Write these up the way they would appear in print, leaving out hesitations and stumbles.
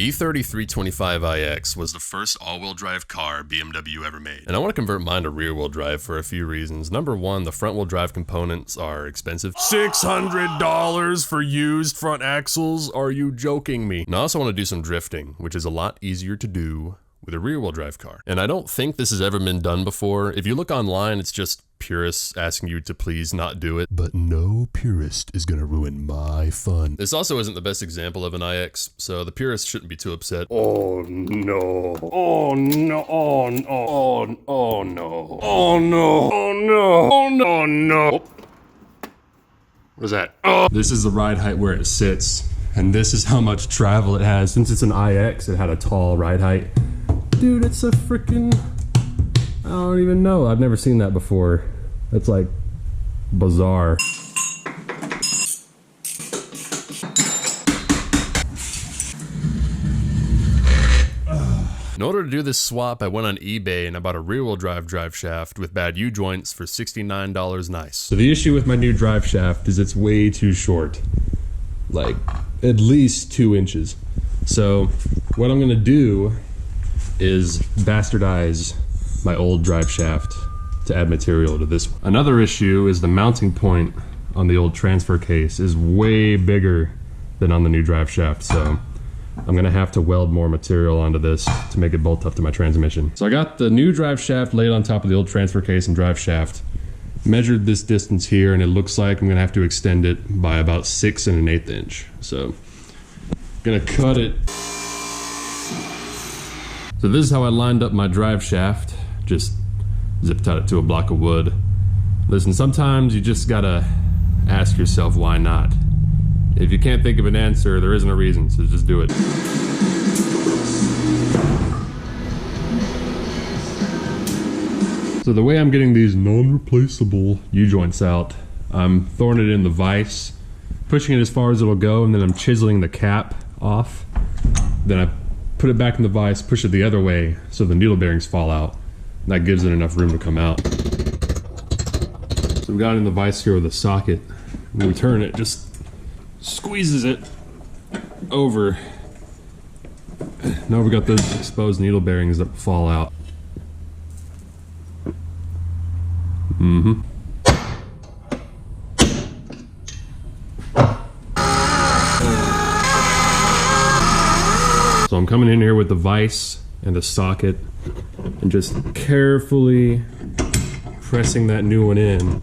E30 325iX was the first all-wheel drive car BMW ever made. And I want to convert mine to rear-wheel drive for a few reasons. Number one, the front-wheel drive components are expensive. $600 for used front axles? Are you joking me? And I also want to do some drifting, which is a lot easier to do with a rear-wheel drive car. And I don't think this has ever been done before. If you look online, it's just purists asking you to please not do it. But no purist is gonna ruin my fun. This also isn't the best example of an iX, so the purists shouldn't be too upset. Oh no. Oh no. Oh no. Oh no. Oh no. Oh no. Oh no. Oh no. What is that? Oh. This is the ride height where it sits, and this is how much travel it has. Since it's an iX, it had a tall ride height. Dude, it's a freaking... I don't even know. I've never seen that before. That's like bizarre. In order to do this swap, I went on eBay and I bought a rear-wheel drive shaft with bad U-joints for $69 nice. So the issue with my new drive shaft is it's way too short. Like, at least 2 inches. So, what I'm gonna do is bastardize my old drive shaft to add material to this one. Another issue is the mounting point on the old transfer case is way bigger than on the new drive shaft, so I'm gonna have to weld more material onto this to make it bolt up to my transmission. So I got the new drive shaft laid on top of the old transfer case and drive shaft, measured this distance here, and it looks like I'm gonna have to extend it by about 6 1/8 inch. So I'm gonna cut it. So this is how I lined up my drive shaft. Just zip tied it to a block of wood. Listen, sometimes you just gotta ask yourself why not. If you can't think of an answer, there isn't a reason, so just do it. So the way I'm getting these non-replaceable U-joints out, I'm throwing it in the vise, pushing it as far as it'll go, and then I'm chiseling the cap off. Then I put it back in the vise, push it the other way so the needle bearings fall out. And that gives it enough room to come out. So we got it in the vise here with a socket. When we turn it, just squeezes it over. Now we got those exposed needle bearings that fall out. Mm-hmm. So I'm coming in here with the vise and the socket and just carefully pressing that new one in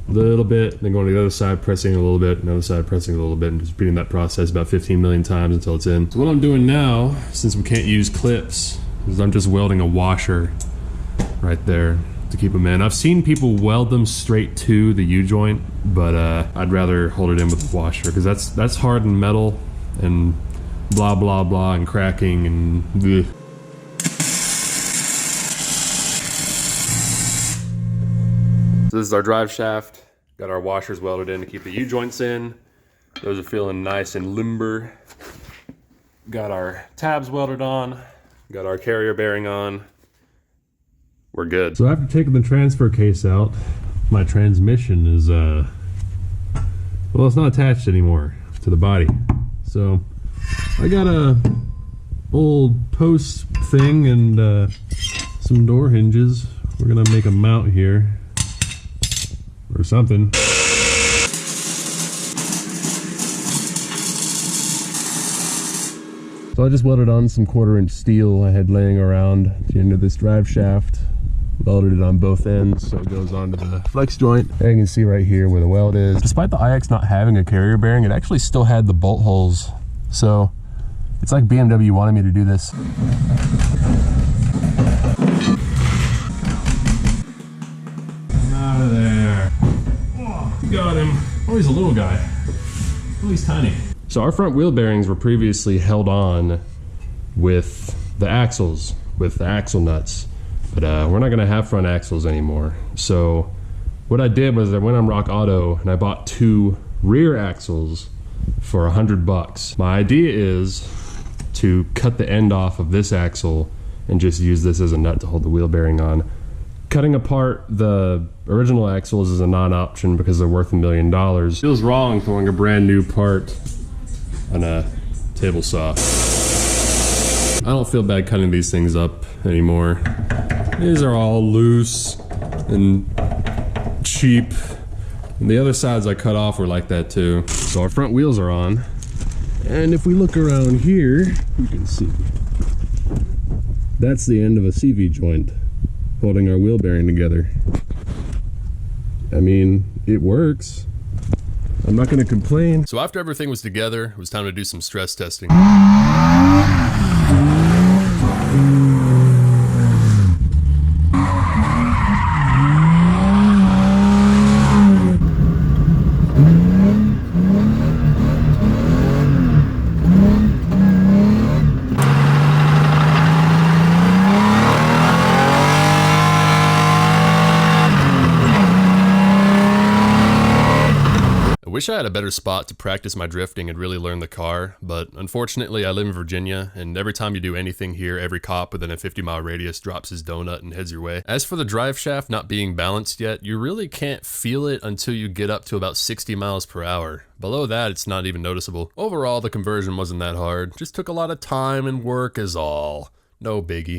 a little bit, then going to the other side, pressing a little bit, and the other side pressing a little bit, and just repeating that process about 15 million times until it's in. So what I'm doing now, since we can't use clips, is I'm just welding a washer right there to keep them in. I've seen people weld them straight to the U-joint, but I'd rather hold it in with the washer because that's hardened metal and blah blah blah and cracking and bleh. So this is our drive shaft. Got our washers welded in to keep the U-joints in. Those are feeling nice and limber. Got our tabs welded on. Got our carrier bearing on. We're good. So after taking the transfer case out, my transmission is, well, it's not attached anymore to the body. So I got a old post thing and some door hinges. We're gonna make a mount here or something. So I just welded on some 1/4 inch steel I had laying around at the end of this drive shaft. Welded it on both ends so it goes onto the flex joint. And you can see right here where the weld is. Despite the iX not having a carrier bearing, it actually still had the bolt holes. So it's like BMW wanted me to do this. Out of there. Oh, got him. Oh, he's a little guy. Oh, he's tiny. So our front wheel bearings were previously held on with the axles, with the axle nuts. But we're not gonna have front axles anymore. So what I did was I went on Rock Auto and I bought 2 rear axles for $100. My idea is to cut the end off of this axle and just use this as a nut to hold the wheel bearing on. Cutting apart the original axles is a non-option because they're worth $1 million. Feels wrong throwing a brand new part on a table saw. I don't feel bad cutting these things up anymore. These are all loose and cheap. And the other sides I cut off were like that too. So our front wheels are on. And if we look around here, you can see. That's the end of a CV joint holding our wheel bearing together. I mean, it works. I'm not gonna complain. So after everything was together, it was time to do some stress testing. I wish I had a better spot to practice my drifting and really learn the car, but unfortunately I live in Virginia, and every time you do anything here, every cop within a 50-mile radius drops his donut and heads your way. As for the drive shaft not being balanced yet, you really can't feel it until you get up to about 60 miles per hour. Below that, it's not even noticeable. Overall, the conversion wasn't that hard, just took a lot of time and work is all. No biggie.